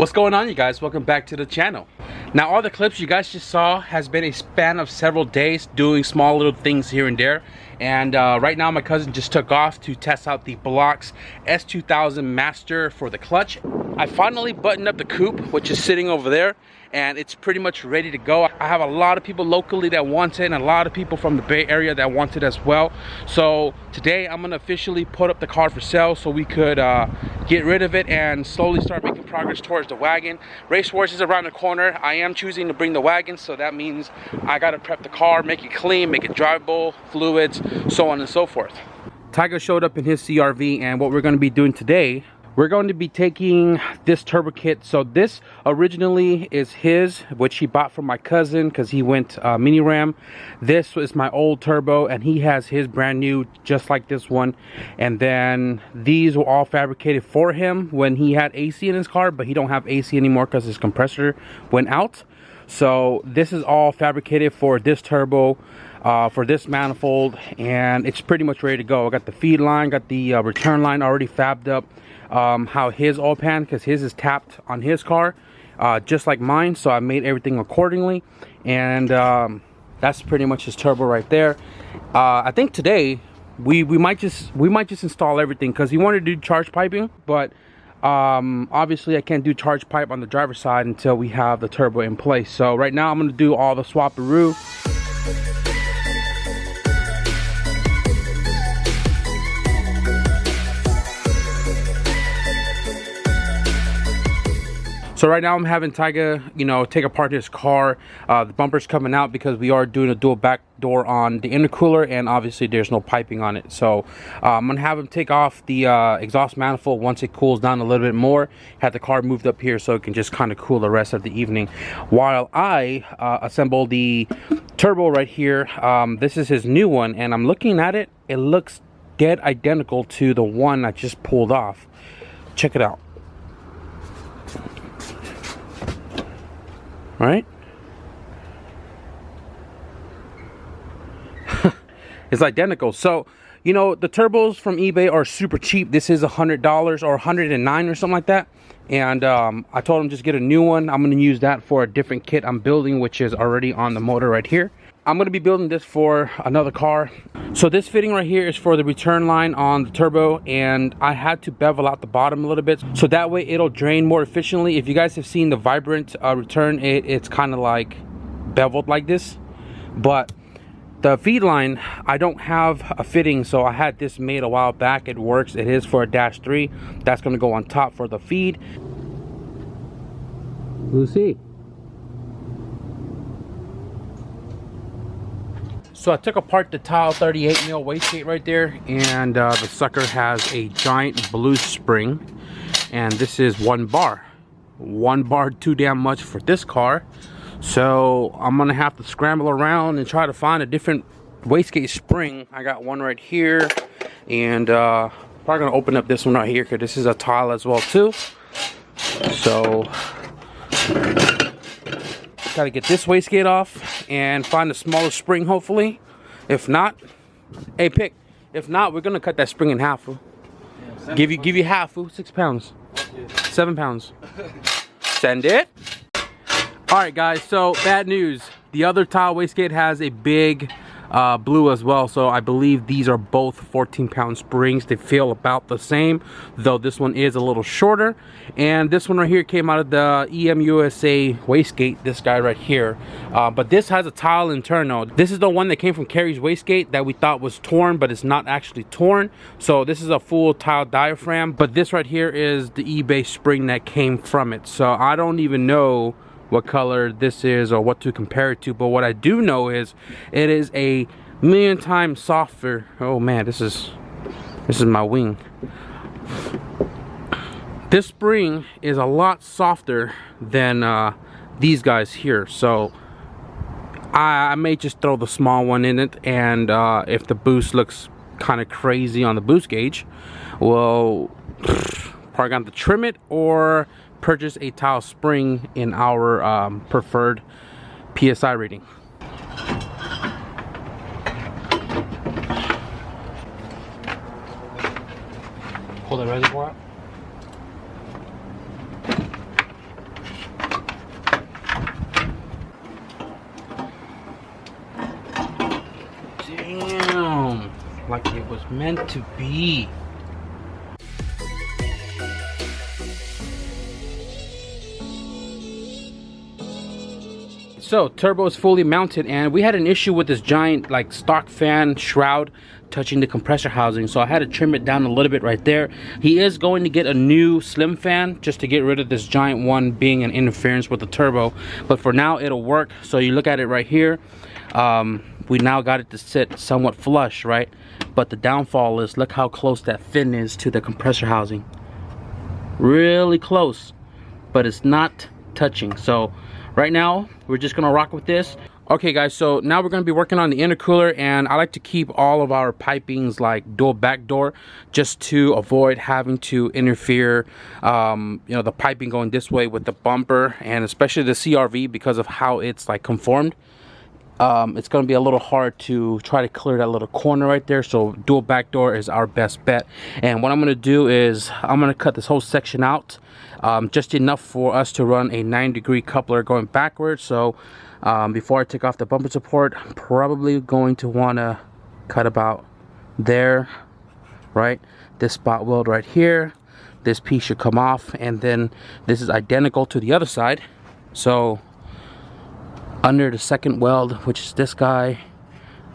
What's going on, you guys? Welcome back to the channel. Now, all the clips you guys just saw has been a span of several days doing small little things here and there. And right now my cousin just took off to test out the Block's S2000 Master for the clutch. I finally buttoned up the coupe, which is sitting over there, and it's pretty much ready to go. I have a lot of people locally that want it and a lot of people from the Bay Area that want it as well. So today I'm gonna officially put up the car for sale so we could get rid of it and slowly start making progress towards the wagon. Race Wars is around the corner. I am choosing to bring the wagon, so that means I gotta prep the car, make it clean, make it drivable, fluids, so on and so forth. Tyga showed up in his CRV, and what we're gonna be doing today, we're going to be taking this turbo kit. So this originally is his, which he bought from my cousin because he went mini ram. This is my old turbo, and he has his brand new just like this one. And then these were all fabricated for him when he had AC in his car, but he don't have AC anymore because his compressor went out. So this is all fabricated for this turbo, for this manifold, and it's pretty much ready to go. I got the feed line, got the return line already fabbed up. How his oil pan, because his is tapped on his car just like mine, so I made everything accordingly. And that's pretty much his turbo right there. I think today we might just install everything, because he wanted to do charge piping, but obviously I can't do charge pipe on the driver's side until we have the turbo in place. So right now I'm going to do all the swap-a-roo. So right now I'm having Tyga, you know, take apart his car. The bumper's coming out because we are doing a dual back door on the intercooler, and obviously there's no piping on it. So I'm gonna have him take off the exhaust manifold once it cools down a little bit more. Have the car moved up here so it can just kind of cool the rest of the evening, while I assemble the turbo right here. This is his new one, and I'm looking at it. It looks dead identical to the one I just pulled off. Check it out. Right? It's identical. So, you know, the turbos from eBay are super cheap. This is $100 or $109 or something like that. And I told him just get a new one. I'm going to use that for a different kit I'm building, which is already on the motor right here. I'm going to be building this for another car. So this fitting right here is for the return line on the turbo, and I had to bevel out the bottom a little bit so that way it'll drain more efficiently. If you guys have seen the Vibrant return, it's kind of like beveled like this. But the feed line, I don't have a fitting, so I had this made a while back. It works. It is for a -3. That's going to go on top for the feed. Lucy. So I took apart the tial 38 mil wastegate right there, and the sucker has a giant blue spring, and this is 1 bar. 1 bar too damn much for this car, so I'm gonna have to scramble around and try to find a different wastegate spring. I got one right here, and probably gonna open up this one right here because this is a tial as well too. So gotta get this wastegate off and find a smaller spring, hopefully. If not, hey, pick. If not, we're gonna cut that spring in half. Fool. Yeah, give you half, fool. 6 pounds. Yeah. 7 pounds. Send it. All right, guys. So bad news. The other tial wastegate has a big blue as well, so I believe these are both 14-pound springs. They feel about the same, though this one is a little shorter. And this one right here came out of the EMUSA wastegate, this guy right here. But this has a tial internal. This is the one that came from Kerry's wastegate that we thought was torn, but it's not actually torn. So this is a full tial diaphragm, but this right here is the eBay spring that came from it. So I don't even know what color this is or what to compare it to, but what I do know is it is a million times softer. Oh man, this is my wing. This spring is a lot softer than these guys here, so I may just throw the small one in it, and if the boost looks kind of crazy on the boost gauge, well, probably gonna have to trim it or purchase a tial spring in our preferred PSI rating. Pull the reservoir out. was meant to be. So turbo is fully mounted, and we had an issue with this giant like stock fan shroud touching the compressor housing, so I had to trim it down a little bit right there. He is going to get a new slim fan just to get rid of this giant one being an interference with the turbo, but for now it'll work. So you look at it right here, we now got it to sit somewhat flush, right? But the downfall is, look how close that fin is to the compressor housing. Really close, but it's not touching. So right now we're just gonna rock with this. Okay guys, so now we're gonna be working on the intercooler, and I like to keep all of our pipings like dual backdoor just to avoid having to interfere you know, the piping going this way with the bumper, and especially the CRV because of how it's like conformed. It's going to be a little hard to try to clear that little corner right there, so dual backdoor is our best bet. And what I'm going to do is I'm going to cut this whole section out, just enough for us to run a 9-degree coupler going backwards. So before I take off the bumper support, I'm probably going to want to cut about there, right? This spot weld right here, this piece should come off, and then this is identical to the other side. So under the second weld, which is this guy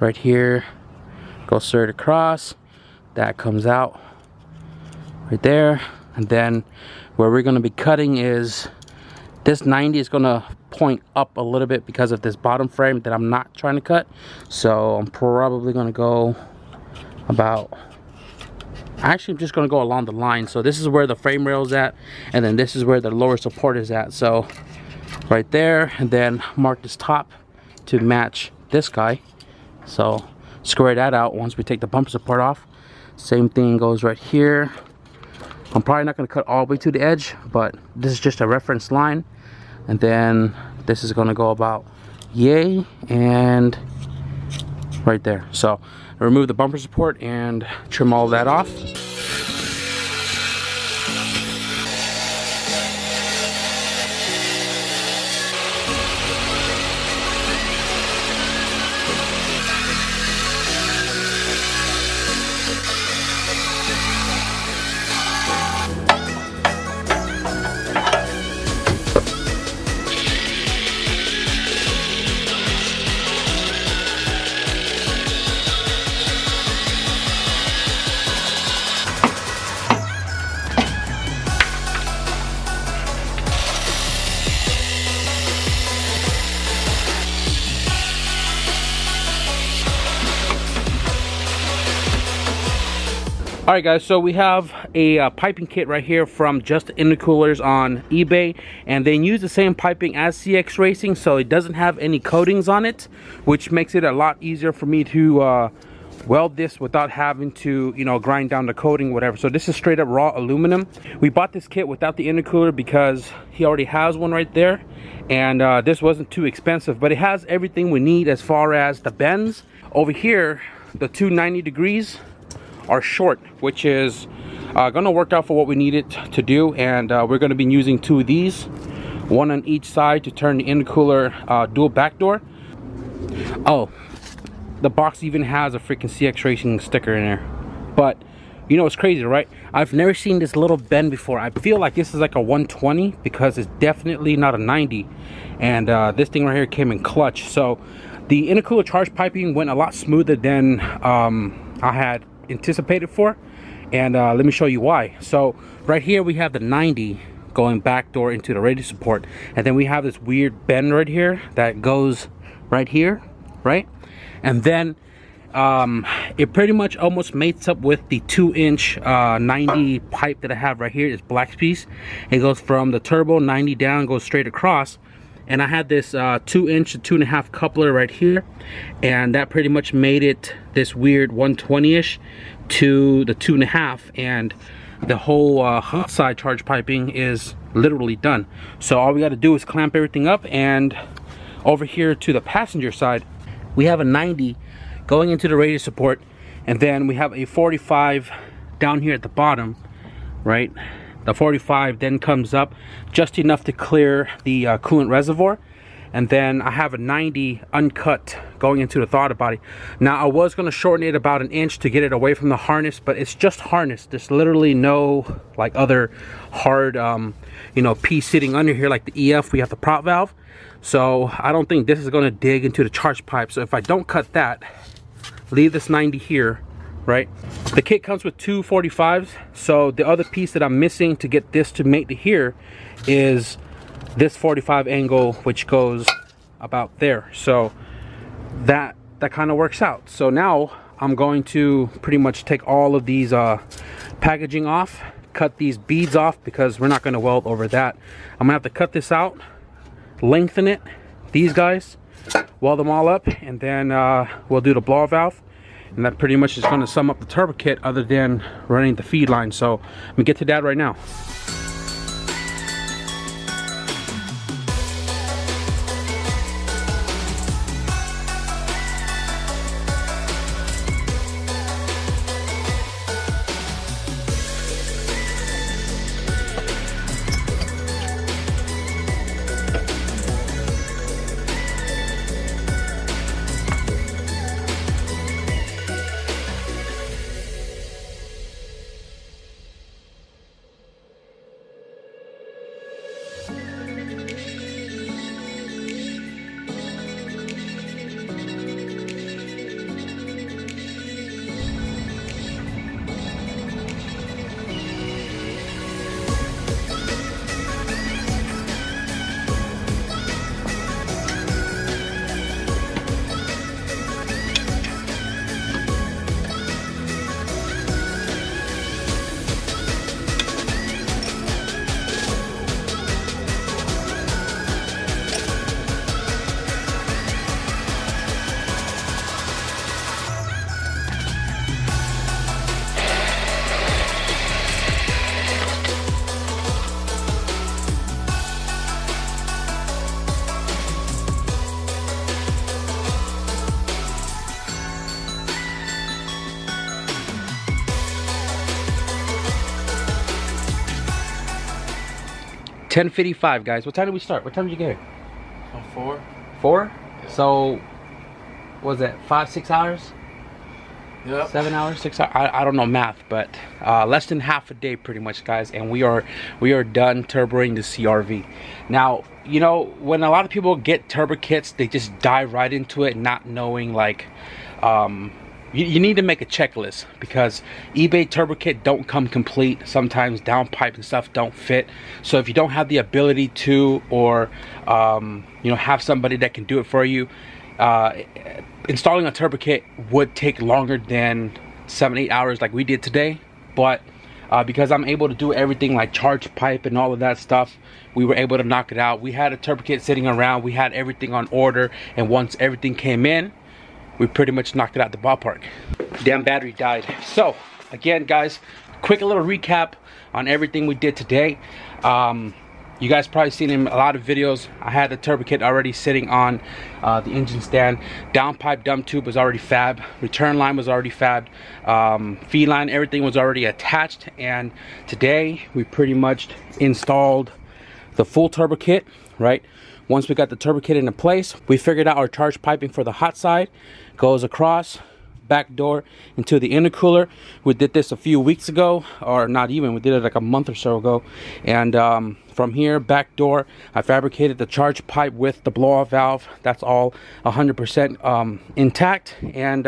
right here, go straight across, that comes out right there. And then where we're going to be cutting is this 90 is going to point up a little bit because of this bottom frame that I'm not trying to cut. So I'm probably going to go about, actually I'm just going to go along the line. So this is where the frame rail is at, and then this is where the lower support is at. So right there, and then mark this top to match this guy. So square that out once we take the bumper support off. Same thing goes right here. I'm probably not going to cut all the way to the edge, but this is just a reference line. And then this is going to go about yay and right there. So remove the bumper support and trim all that off. Alright guys, so we have a piping kit right here from Just Intercoolers on eBay, and they use the same piping as cxracing, so it doesn't have any coatings on it, which makes it a lot easier for me to weld this without having to, you know, grind down the coating, whatever. So this is straight up raw aluminum. We bought this kit without the intercooler because he already has one right there, and this wasn't too expensive, but it has everything we need as far as the bends. Over here, the 290 degrees are short, which is gonna work out for what we need it to do, and we're gonna be using 2 of these, one on each side to turn the intercooler dual backdoor. Oh, the box even has a freaking cxracing sticker in there. But you know what's crazy, right? I've never seen this little bend before. I feel like this is like a 120 because it's definitely not a 90, and this thing right here came in clutch. So the intercooler charge piping went a lot smoother than I had anticipated for, and let me show you why. So right here we have the 90 going backdoor into the radius support, and then we have this weird bend right here that goes right here, right? And then it pretty much almost mates up with the 2-inch 90 pipe that I have right here. It's black piece. It goes from the turbo 90 down, goes straight across. And I had this 2-inch to 2.5 coupler right here, and that pretty much made it this weird 120-ish to the 2.5, and the whole hot side charge piping is literally done. So all we got to do is clamp everything up, and over here to the passenger side, we have a 90 going into the radius support, and then we have a 45 down here at the bottom, right? The 45 then comes up just enough to clear the coolant reservoir, and then I have a 90 uncut going into the throttle body. Now I was going to shorten it about an inch to get it away from the harness, but it's just harness. There's literally no like other hard you know, piece sitting under here like the EF. We have the prop valve, so I don't think this is going to dig into the charge pipe. So if I don't cut that, leave this 90 here, right? The kit comes with two 45s, so the other piece that I'm missing to get this to mate to here is this 45 angle, which goes about there. So that kind of works out. So now I'm going to pretty much take all of these packaging off, cut these beads off because we're not going to weld over that. I'm gonna have to cut this out, lengthen it, these guys, weld them all up, and then we'll do the blow valve. And that pretty much is going to sum up the turbo kit other than running the feed line. So I'm gonna get to that right now. $10:55, guys. What time did we start? What time did you get here? 4. 4? Yeah. So, what was that 5, 6 hours? Yep. 7 hours, 6 hours. I don't know math, but less than half a day, pretty much, guys. And we are done turboing the CRV. Now, you know, when a lot of people get turbo kits, they just dive right into it, not knowing like. You need to make a checklist because eBay turbo kit don't come complete. Sometimes downpipe and stuff don't fit. So if you don't have the ability to, or you know, have somebody that can do it for you, installing a turbo kit would take longer than 7-8 hours like we did today. But because I'm able to do everything like charge pipe and all of that stuff, we were able to knock it out. We had a turbo kit sitting around, we had everything on order, and once everything came in, we pretty much knocked it out the ballpark. Damn battery died. So again, guys, quick little recap on everything we did today. You guys probably seen in a lot of videos, I had the turbo kit already sitting on the engine stand. Downpipe dump tube was already fabbed, return line was already fabbed, feed line, everything was already attached. And today we pretty much installed the full turbo kit, right? Once we got the turbo kit into place, we figured out our charge piping for the hot side goes across back door into the intercooler. We did this a few weeks ago, or not even, we did it like a month or so ago. And from here, back door, I fabricated the charge pipe with the blow-off valve. That's all 100% intact. And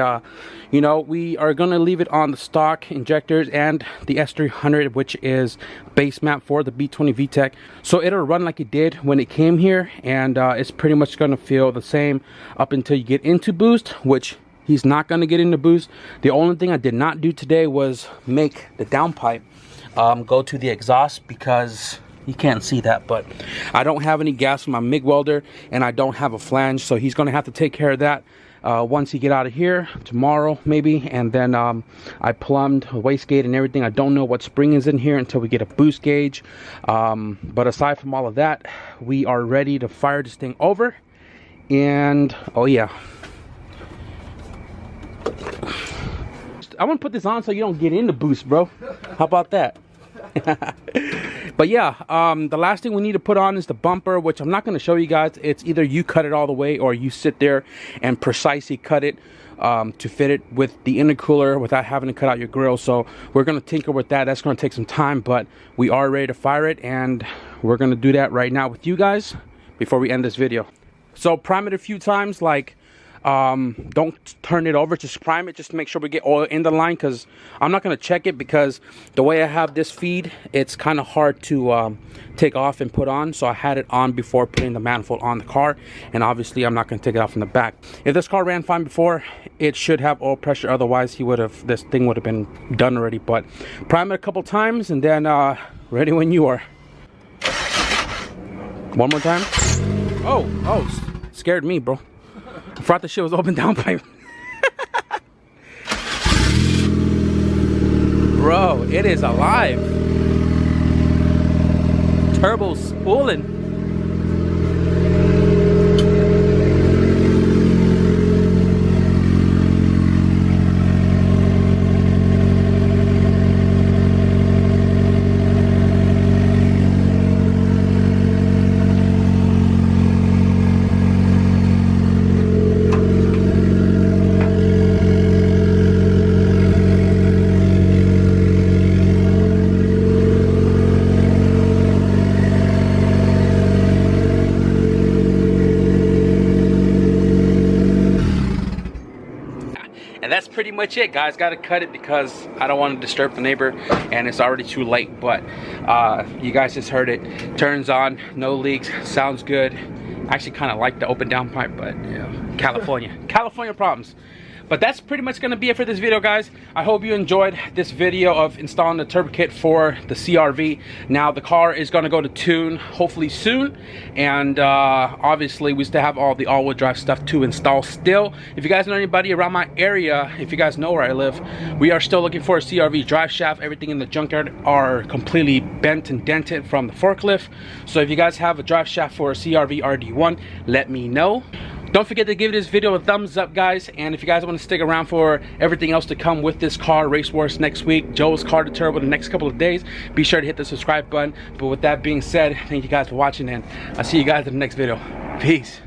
you know, we are gonna leave it on the stock injectors and the S300, which is base map for the B20 VTEC. So it'll run like it did when it came here, and it's pretty much gonna feel the same up until you get into boost, which he's not going to get into boost. The only thing I did not do today was make the downpipe go to the exhaust, because you can't see that, but I don't have any gas in my MIG welder and I don't have a flange, so he's going to have to take care of that once he get out of here tomorrow maybe. And then I plumbed a wastegate and everything. I don't know what spring is in here until we get a boost gauge, but aside from all of that, we are ready to fire this thing over. And oh yeah, I'm gonna put this on so you don't get into boost, bro. How about that? But yeah, the last thing we need to put on is the bumper, which I'm not going to show you guys. It's either you cut it all the way or you sit there and precisely cut it to fit it with the intercooler without having to cut out your grill. So we're going to tinker with that. That's going to take some time, but we are ready to fire it, and we're going to do that right now with you guys before we end this video. So prime it a few times, like don't turn it over, just prime it just to make sure we get oil in the line, because I'm not going to check it because the way I have this feed, it's kind of hard to take off and put on. So I had it on before putting the manifold on the car, and obviously I'm not going to take it off from the back. If this car ran fine before, it should have oil pressure, otherwise this thing would have been done already. But prime it a couple times and then ready when you are. One more time. Oh, scared me, bro. I thought the shit was open down pipe. Bro, it is alive. Turbo spooling. And that's pretty much it, guys. Gotta cut it because I don't want to disturb the neighbor, and it's already too late. But you guys just heard it. Turns on, no leaks, sounds good. I actually kind of like the open down pipe, but you know, California problems. But that's pretty much going to be it for this video, guys. I hope you enjoyed this video of installing the turbo kit for the CR-V. Now the car is going to go to tune hopefully soon, and obviously we still have all the all-wheel drive stuff to install still. If you guys know anybody around my area, if you guys know where I live, we are still looking for a CR-V drive shaft. Everything in the junkyard are completely bent and dented from the forklift. So if you guys have a drive shaft for a CR-V RD1, let me know. Don't forget to give this video a thumbs up, guys, and if you guys want to stick around for everything else to come with this car, Race Wars next week, Joe's Car to Turbo the next couple of days, be sure to hit the subscribe button. But with that being said, thank you guys for watching, and I'll see you guys in the next video. Peace.